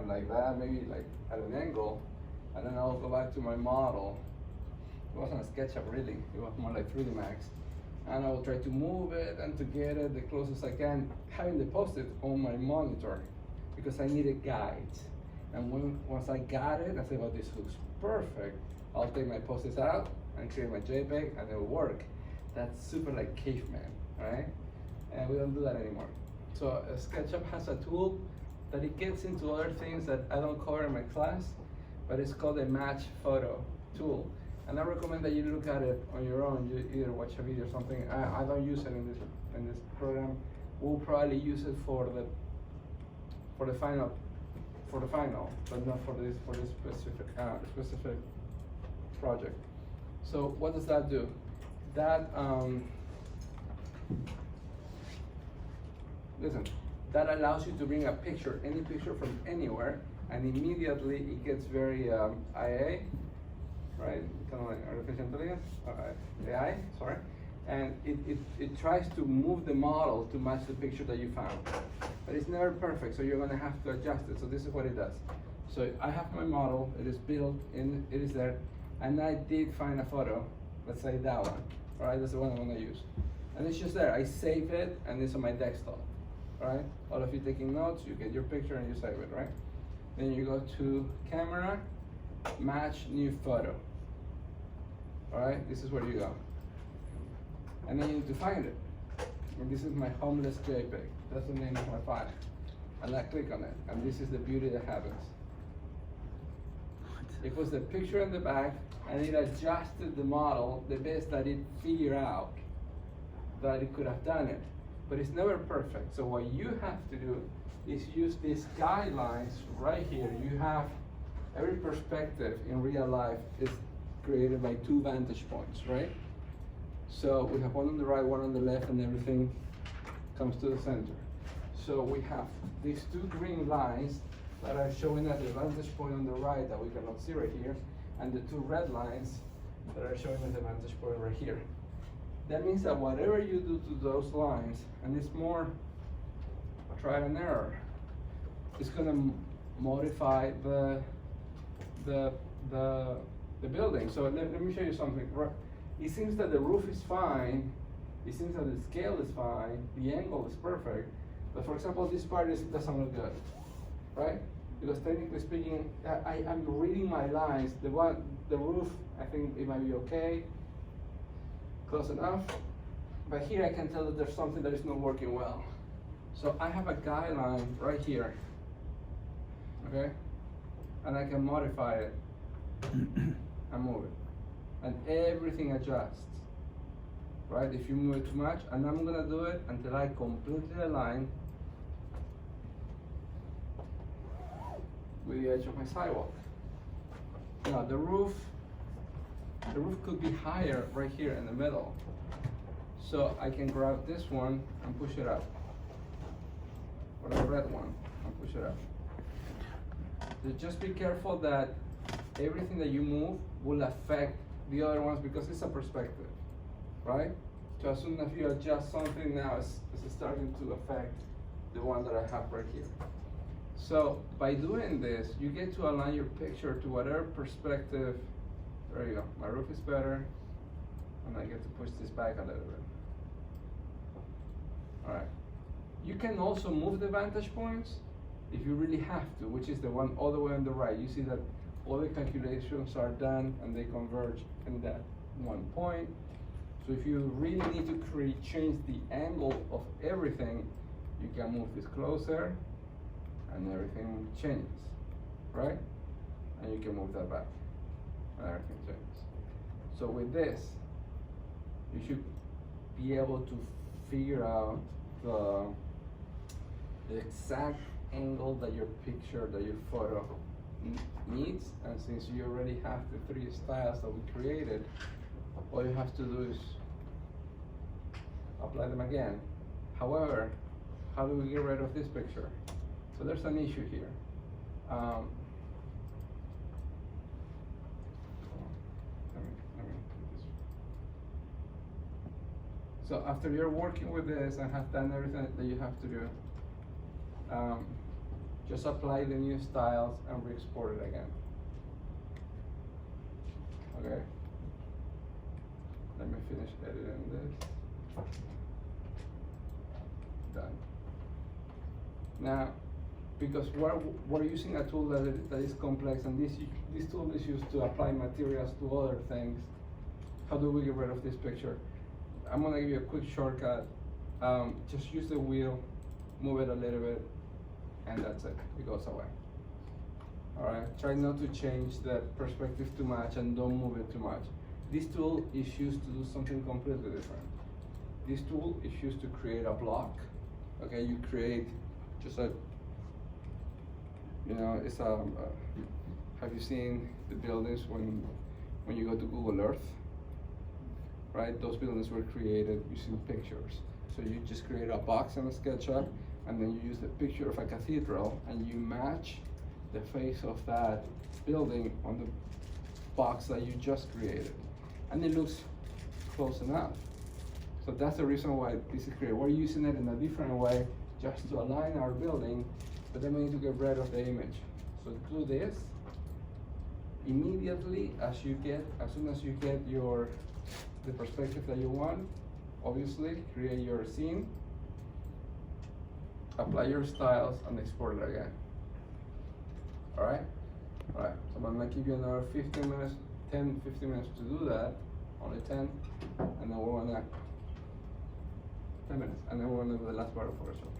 like that, maybe like at an angle, and then I'll go back to my model. It wasn't a SketchUp really, it was more like 3D Max. And I will try to move it and to get it the closest I can, having the post-it on my monitor, because I needed guides. And once I got it, I said, well, this looks perfect. I'll take my post-its out and create my JPEG, and it will work. That's super like caveman, right? And we don't do that anymore. So SketchUp has a tool that it gets into other things that I don't cover in my class, but it's called a match photo tool. And I recommend that you look at it on your own. You either watch a video or something. I don't use it in this program. We'll probably use it for the final, but not for this specific project. So what does that do? That listen, that allows you to bring a picture, any picture from anywhere, and immediately it gets very IA, right? Kind of like artificial intelligence, AI, sorry. And it tries to move the model to match the picture that you found. But it's never perfect, so you're gonna have to adjust it. So this is what it does. So I have my model, it is built, it is there, and I did find a photo, let's say that one, all right? That's the one I'm gonna use. And it's just there, I save it, and it's on my desktop, right? All of you taking notes, you get your picture and you save it, right? Then you go to camera, match new photo. All right, this is where you go. And then you need to find it. And this is my homeless JPEG. That's the name of my file. And I click on it, and this is the beauty that happens. It was the picture in the back, and it adjusted the model the best that it figured out that it could have done it. But it's never perfect. So what you have to do is use these guidelines right here. You have every perspective in real life is created by 2 vantage points, right? So we have one on the right, one on the left, and everything comes to the center. So we have these 2 green lines that are showing us the vantage point on the right that we cannot see right here, and the 2 red lines that are showing us the vantage point right here. That means that whatever you do to those lines, and it's more trial and error, it's gonna modify the building. So let me show you something. It seems that the roof is fine, it seems that the scale is fine, the angle is perfect, but for example, this part doesn't look good, right? Because technically speaking, I'm reading my lines. The roof, I think it might be okay, close enough, but here I can tell that there's something that is not working well. So I have a guideline right here, okay? And I can modify it and move it. And everything adjusts, right? If you move it too much, and I'm gonna do it until I completely align with the edge of my sidewalk. Now the roof could be higher right here in the middle. So I can grab this one and push it up, or the red one and push it up. So just be careful that everything that you move will affect the other ones, because it's a perspective, right? So as soon as you adjust something, now it's starting to affect the one that I have right here. So by doing this, you get to align your picture to whatever perspective. There you go, my roof is better, and I get to push this back a little bit. All right, you can also move the vantage points if you really have to, which is the one all the way on the right. You see that all the calculations are done and they converge in that one point. So if you really need to change the angle of everything, you can move this closer and everything changes, right? And you can move that back and everything changes. So with this, you should be able to figure out the exact angle that your picture, that your photo needs. And since you already have the 3 styles that we created, all you have to do is apply them again. However, how do we get rid of this picture? So there's an issue here. Let me do this. So after you're working with this and have done everything that you have to do, just apply the new styles and re-export it again. Okay. Let me finish editing this. Done. Now, because we're using a tool that is complex, and this tool is used to apply materials to other things, how do we get rid of this picture? I'm gonna give you a quick shortcut. Just use the wheel, move it a little bit, and that's it. It goes away. All right. Try not to change the perspective too much, and don't move it too much. This tool is used to do something completely different. This tool is used to create a block. Okay, you create just a, it's have you seen the buildings when you go to Google Earth? Right, those buildings were created using pictures. So you just create a box in SketchUp, and then you use the picture of a cathedral, and you match the face of that building on the box that you just created. And it looks close enough. So that's the reason why this is created. We're using it in a different way just to align our building, but then we need to get rid of the image. So do this immediately as soon as you get the perspective that you want. Obviously, create your scene, apply your styles, and export it again. All right? All right, so I'm gonna give you another 15 minutes to do that, only 10, and then we're gonna, 10 minutes, and then we're gonna do the last part of Photoshop.